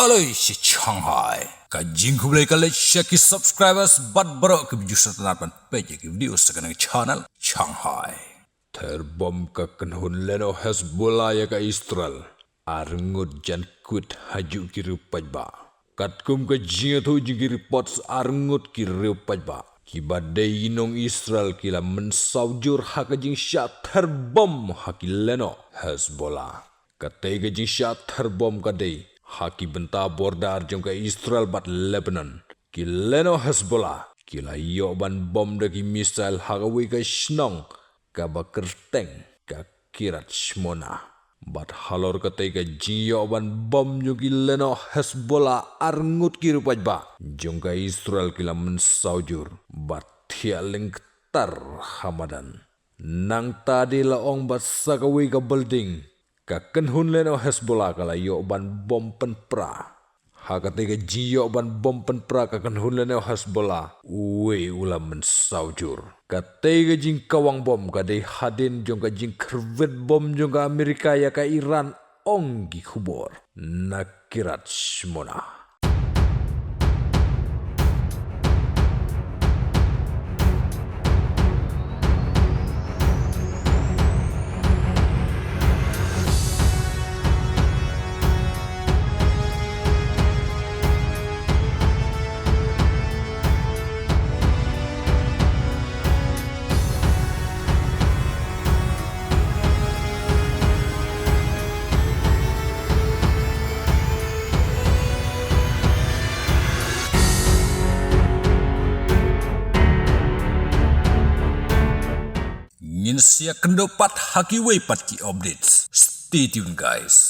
Aloi si Shanghai. Kajing kubelai kali share subscribers bat baru ke video setelah page ke video sekarang channel Shanghai. Terbom ke kenhun leno Hezbollah ya ke Israel. Arngut jan kut haju kiri pajba. Katkum ke jinga tu jingiri pots arngut kiri pajba. Kibadai inong Israel kila mensaujur hak jing syat terbom hakileno Hezbollah. Katai ke jing syat terbom kadai. Haki benta bordar jong ke Israel bat Lebanon. Kileno Hezbollah. Kila iyo ban bom daki misail hakawi ke Shnong. Kaba kerteng ka kirat shmona. Bat halor katai ke jiyo ban bom jong kileno Hezbollah arngut kirupaj ba. Jong ke Israel kila mensaujur. Bat tialing ketar hamadan. Nang tadi laong bat sakawi ke building. Kakenhun leno Hezbollah kala yo ban bom penpra. Hakati ke jiyo ban bom penpra kakenhun leno Hezbollah. Uwe ulam mensaujur. Katai ke jing kawang bom kadai hadin jong ka jing kervet bom jong ka Amerika ya ka Iran onggi kubor. Nakirat shmona. Ngin siya kendopat haki way pat ki updates. Stay tuned guys.